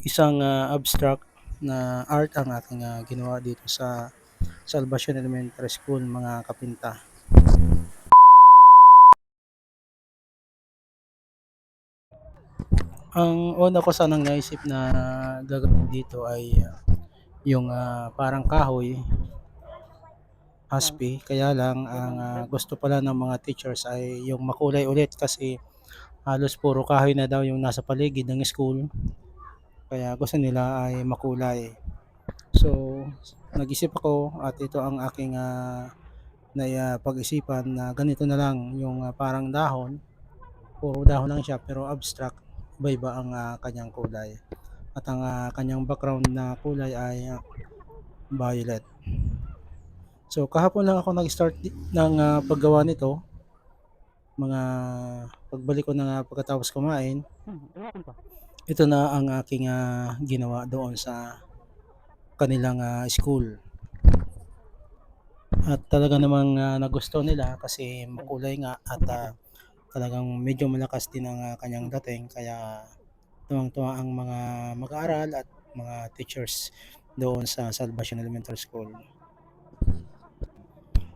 Isang abstract na art ang aking ginawa dito sa Salvacion Elementary School, mga kapinta. Ang una ko sanang naisip na gagawin dito ay yung parang kahoy, haspi. Kaya lang ang gusto pala ng mga teachers ay yung makulay ulit kasi halos puro kahoy na daw yung nasa paligid ng school. Kaya gusto nila ay makulay. So, nag-isip ako at ito ang aking pag-isipan na ganito na lang yung parang dahon. Puro dahon lang siya pero abstract. Iba-iba ang kanyang kulay. At ang kanyang background na kulay ay violet. So kahapon lang ako nag-start ng paggawa nito. Mga pagbalik ko na pagkatapos kumain, ito na ang aking ginawa doon sa kanilang school. At talaga namang nagusto nila kasi makulay nga at talagang medyo malakas din ang kanyang dating, kaya tuwang-tuwa ang mga mag-aaral at mga teachers doon sa Salvacion Elementary School.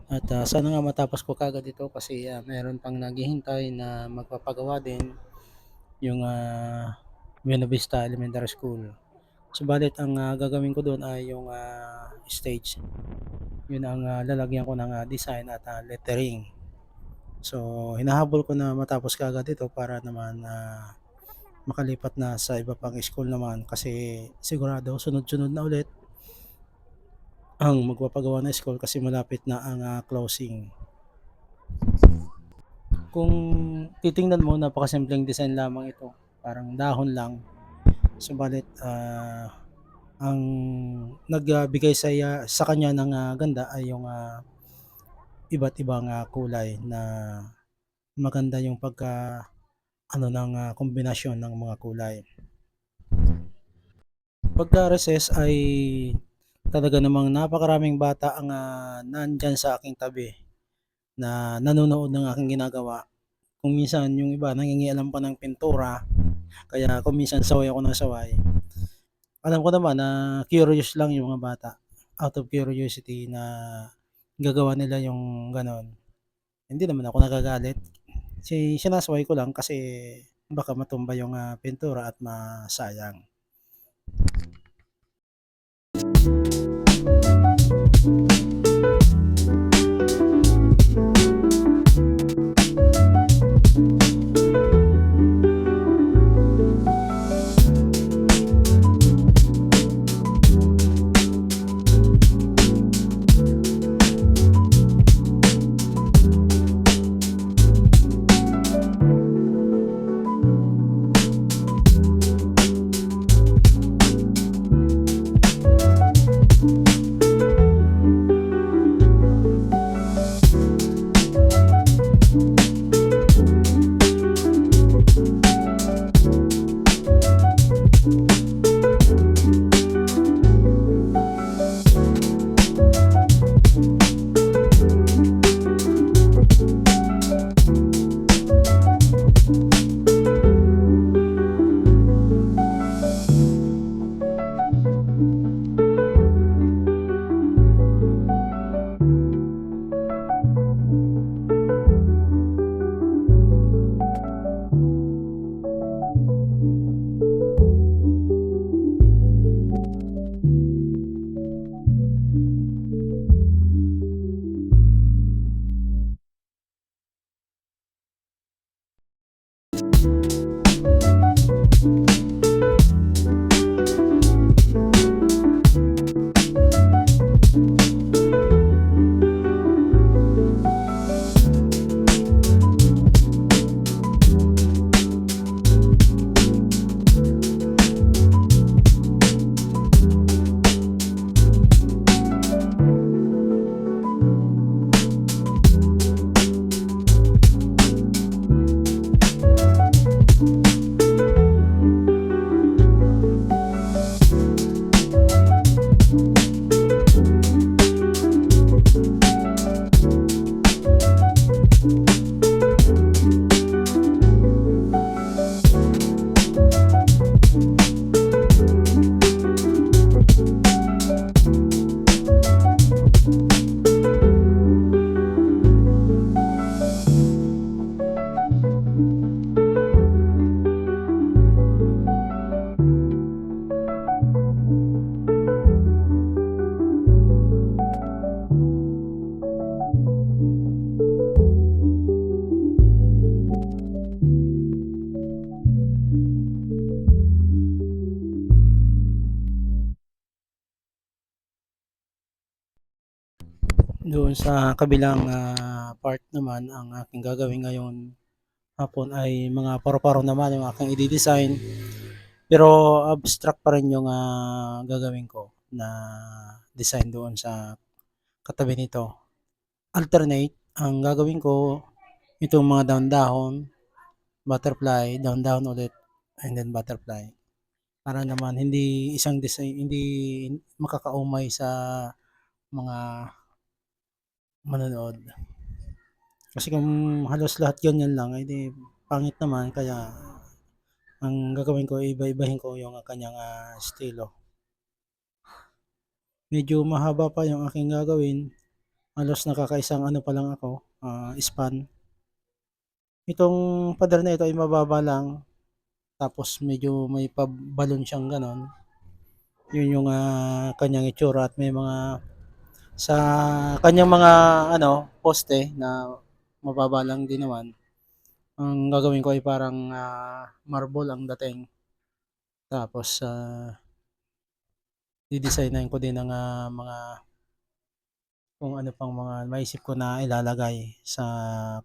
At sana nga matapos ko kagad ito kasi meron pang naghihintay na magpapagawa din yung Buena Vista Elementary School. Subalit ang gagawin ko doon ay yung stage. Yun ang lalagyan ko ng design at lettering. So hinahabol ko na matapos kagad ito para naman makalipat na sa iba pang school naman, kasi sigurado sunod-sunod na ulit ang magpapagawa ng school kasi malapit na ang closing. Kung titingnan mo, napakasimpleng design lamang ito. Parang dahon lang. Subalit ang nagbigay sa kanya ng ganda ay yung iba't ibang kulay na maganda yung pagka ng kombinasyon ng mga kulay. Pagka recess ay talaga namang napakaraming bata ang nandyan sa aking tabi na nanonood ng aking ginagawa. Kung minsan yung iba nangingialam pa ng pintura, kaya kung minsan saway ako ng saway. Alam ko naman na curious lang yung mga bata. Out of curiosity na gagawa nila yung ganon. Hindi naman ako nagagalit. Sinasaway ko lang kasi baka matumba yung pintura at masayang. Doon sa kabilang, part naman ang aking gagawin ngayong hapon ay mga paru-paro naman yung aking ide-design, pero abstract pa rin yung, gagawin ko na design doon sa katabi nito. Alternate ang gagawin ko, itong mga dahon-dahon, butterfly, dahon-dahon ulit, and then butterfly. Para naman hindi isang design, hindi makakaumay sa mga manonood. Kasi kung halos lahat ganyan lang, eh, di pangit naman, kaya ang gagawin ko iba-ibahin ko yung kanyang, estilo. Medyo mahaba pa yung aking gagawin, halos nakakaisang ano pa lang ako, span. Itong pader na ito ay mababa lang, tapos medyo may pa-balloon siyang gano'n. Yun yung, kanyang itsura, at may mga sa kanyang mga ano, poste na mababa lang din naman. Ang gagawin ko ay parang, marble ang dating. Tapos, didesignan ko din ng, mga kung ano pang mga maisip ko na ilalagay sa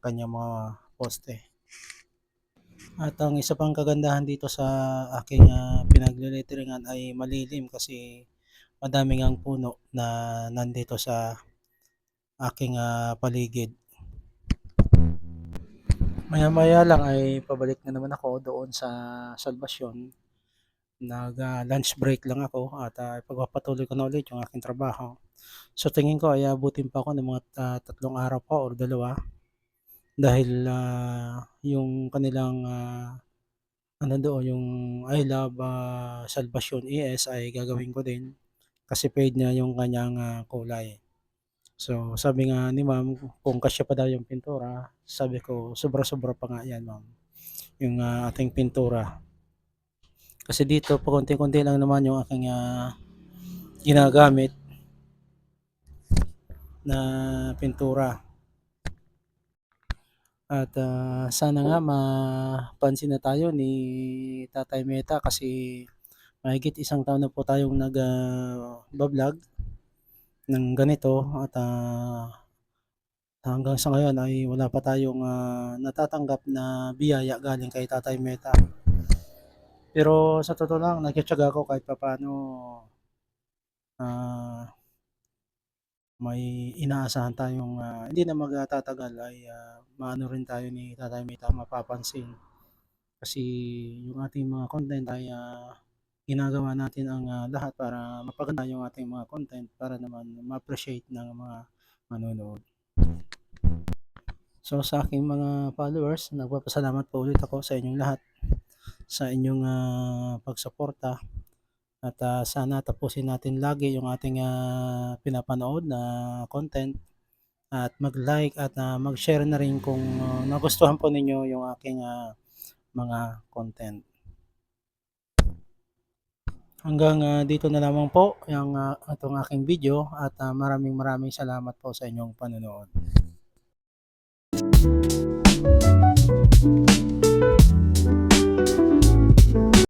kanyang mga poste. At ang isa pang kagandahan dito sa aking, pinagle-letteringan ay malilim, kasi madami ngang puno na nandito sa aking, paligid. Maya-maya lang ay pabalik na naman ako doon sa salbasyon. Lunch break lang ako, at, ipagpapatuloy ko na ulit yung aking trabaho. So tingin ko ay abutin pa ako ng mga, 3 araw pa or 2, dahil, yung kanilang, ano doon, yung I Love, Salvacion ES ay gagawin ko din, kasi fade na yung kanyang, kulay. So sabi nga ni ma'am kung kasya pa daw yung pintura, sabi ko sobra-sobra pa nga yan ma'am, yung, ating pintura. Kasi dito pakonti-konti lang naman yung aking, ginagamit na pintura. At, sana nga mapansin na tayo ni Tatay Meta, kasi mahigit 1 taon na po tayong ba-vlog ng ganito, at, hanggang sa ngayon ay wala pa tayong, natatanggap na biyaya galing kay Tatay Meta. Pero sa totoo lang nagtitiyaga ako kahit papaano, ah, may inaasahan tayong, hindi na magtatagal ay, maano rin tayo ni Tatay Meta, mapapansin. Kasi yung ating mga content ay, ginagawa natin ang, lahat para mapaganda yung ating mga content, para naman ma-appreciate ng mga manonood. So sa aking mga followers, nagpapasalamat po ulit ako sa inyong lahat sa inyong, pagsuporta, at, sana tapusin natin lagi yung ating, pinapanood na content, at mag-like at, mag-share na rin kung, nagustuhan po ninyo yung aking, mga content. Hanggang, dito na lamang po yung, itong aking video, at, maraming maraming salamat po sa inyong panonood.